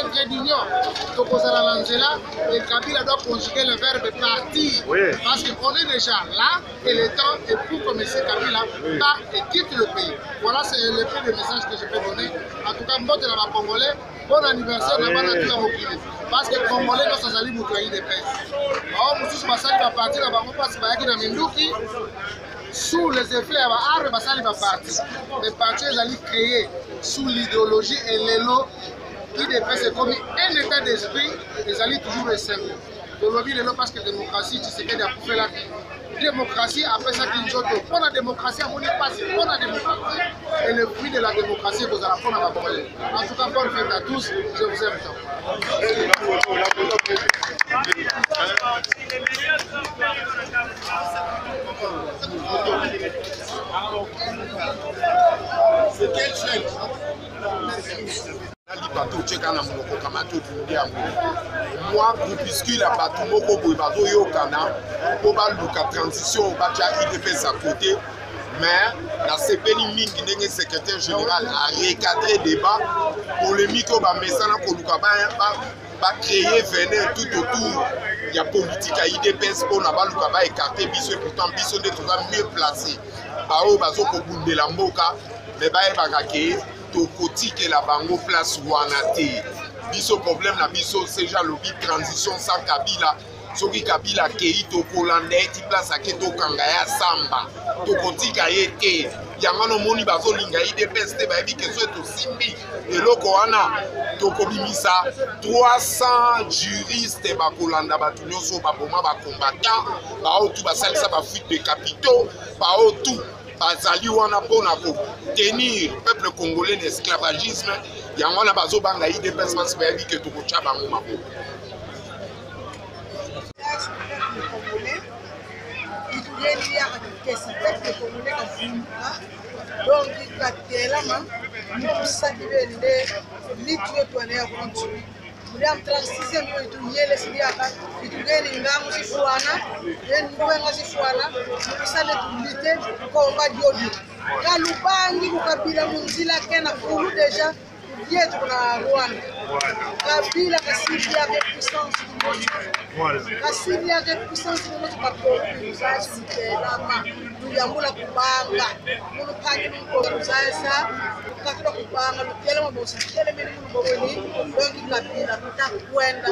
un trait d'union. Donc, aux Alanzela, et Kabila doit conjuguer le verbe partir. Oui. Parce qu'on est déjà là et le temps est pour que M. Kabila part et quitte le pays. Voilà, c'est le peu de message que je peux donner. En tout cas, moi, de la Congolais, bon anniversaire, parce que les Congolais, nous sommes allés pour créer des paix. Alors, nous sommes allés à partir de la Bango, parce que nous sommes sous les effets de l'art, nous sommes allés à partir. Les partis, ils allaient créer sous l'idéologie et l'élo qui c'est comme un état d'esprit, ils allaient toujours les simple. Donc, parce que la démocratie, tu sais qu'il y a pour faire la démocratie, après ça, qu'il y a pour la démocratie, on n'est pas pour la démocratie. Et le fruit de la démocratie, vous allez prendre à parole. En tout cas, bonne fête à tous, je vous aime tant. C'est quel chef? Moi, groupuscule à Batumoko, Boibazo Yokana, pour la transition, Batia IDPS à côté, mais la CPN Ming, secrétaire général, a recadré débat pour le micro, va créer venir tout autour. Il y a politique à IDPS pour la balle, écarter Bissot, et pourtant Bissot est mieux placé. Bao Bazo de la Mboka, mais Baye Tokoti que la bango place Wanate. Biso problème la biso c'est déjà lobby transition sans Kabila. Soki Kabila kei to Hollandais ti place à keto kangaya samba. Tokoti kaete. Yangano moni bazo linga IDPS te ba ebi keso to simbi. Eloko wana tokobimisa 300 juristes ba Holanda ba tunyoso ba boma ba combattant ba otu ba salisa ba fuite de capitaux ba otu bazali wana pona ko tenir peuple congolais d'esclavagisme yango na bazo banga IDPS parce que bayebi ke tokocha bango mako. Donc, il y a nous saluons les Kabila Kassibia avec puissance Kassibia avec puissance de notre rapport nous yambula kubanga nous panye nous ça kakula kubanga nous tele mo bosi tele meni nous boboni donc Kabila tutakwenda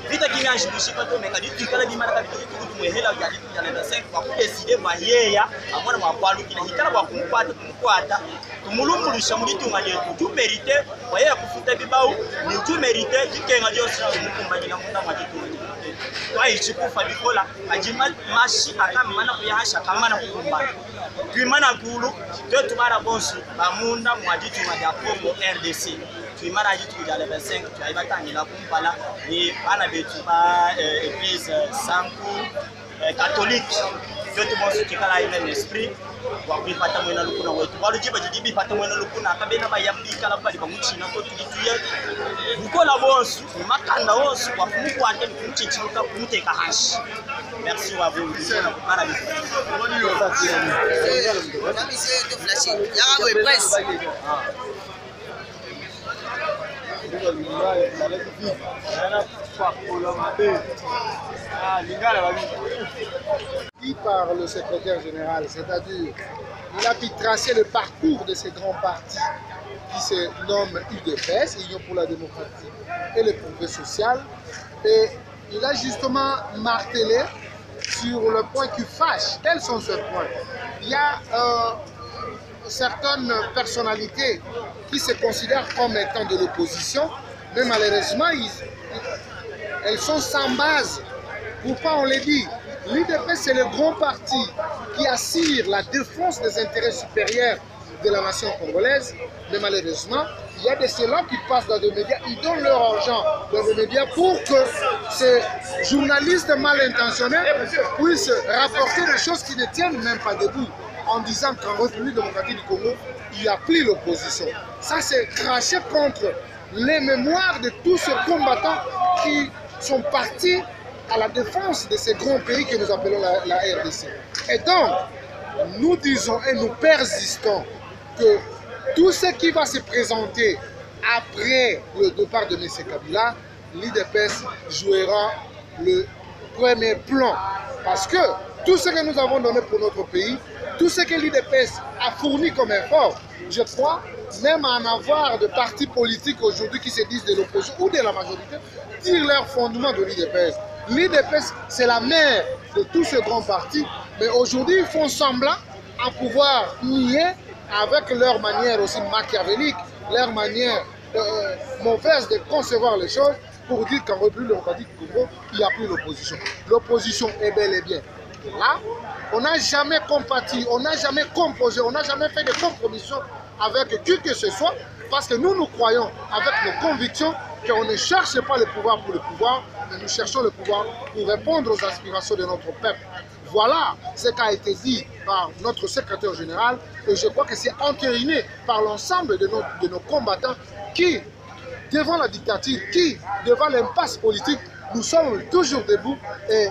Vita qui n'a jamais pas tout, mais quand tu as dit malade, tu me hela ya dit ya le 5 kwa décider ba yeya amona mabwalu kina hitala kwa kumkwata tumulumulisha mulitu ngale tu mériter waya kufuta bibau ni tu mériter kikenga josi mukumbanya na munda majitu kwa ichikufa bikola ajima mashi akamana kuyasha kamana kukumbana twimana kulu tetu bara bonsu bamunda mwajitu ya Congo RDC twimana jitu ya le 25 twaibatangila kumpala ni bana betu ba église sanku catholique tetu bonsu kikala ile esprit wa kuipata mwena lukuna wetu walujiba jibi pata mwena lukuna akabena bayambika la bali bamuchina ko tulituye bukola bonsu makanda wonsu wa kumukwate kumuchichiruka kumuteka hashi. Merci à vous. Dit par le secrétaire général, c'est-à-dire il a pu tracer le parcours de ces grands partis qui se nomme UDPS, Union pour la démocratie et le progrès social. Et il a justement martelé sur le point qui fâche. Quels sont ces points? Il y a certaines personnalités qui se considèrent comme étant de l'opposition, mais malheureusement, elles sont sans base. Pourquoi on les dit? L'UDPS, c'est le grand parti qui assure la défense des intérêts supérieurs de la nation congolaise, mais malheureusement, il y a des ceux-là qui passent dans des médias, ils donnent leur argent dans les médias pour que ces journalistes mal intentionnés puissent rapporter des choses qui ne tiennent même pas debout, en disant qu'en République démocratique du Congo, il n'y a plus l'opposition. Ça, c'est cracher contre les mémoires de tous ces combattants qui sont partis à la défense de ces grands pays que nous appelons la RDC. Et donc, nous disons et nous persistons que tout ce qui va se présenter après le départ de M. Kabila, l'UDPS jouera le premier plan. Parce que tout ce que nous avons donné pour notre pays, tout ce que l'UDPS a fourni comme effort, je crois, même en avoir de partis politiques aujourd'hui qui se disent de l'opposition ou de la majorité, tirent leur fondement de l'UDPS. L'UDPS, c'est la mère de tous ces grands partis, mais aujourd'hui, ils font semblant à pouvoir nier avec leur manière aussi machiavélique, leur manière mauvaise de concevoir les choses pour dire qu'en République démocratique du Congo, il n'y a plus l'opposition. L'opposition est bel et bien là. On n'a jamais compati, on n'a jamais composé, on n'a jamais fait de compromission avec qui que ce soit, parce que nous croyons avec nos convictions qu'on ne cherche pas le pouvoir pour le pouvoir, mais nous cherchons le pouvoir pour répondre aux aspirations de notre peuple. Voilà ce qui a été dit par notre secrétaire général, et je crois que c'est entériné par l'ensemble de nos combattants qui, devant la dictature, qui, devant l'impasse politique, nous sommes toujours debout et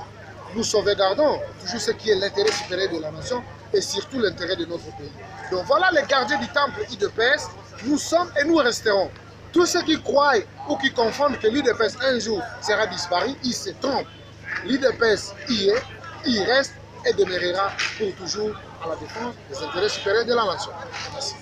nous sauvegardons toujours ce qui est l'intérêt supérieur de la nation et surtout l'intérêt de notre pays. Donc voilà les gardiens du temple UDPS, nous sommes et nous resterons. Tous ceux qui croient ou qui confondent que l'UDPS un jour sera disparu, ils se trompent. L'UDPS y est, il reste et demeurera pour toujours à la défense des intérêts supérieurs de la nation. Merci.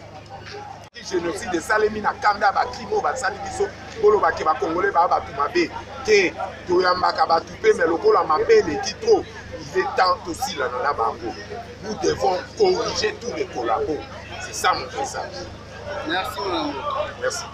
Génocide de Salemi na kanda bakimo basali biso bolo bake ba congolais ba batu mabe te to yambaka batu pe mais lokola mabe le titro il est temps aussi là na bango. Nous devons corriger tous les collabos. C'est ça mon message. Merci. Merci.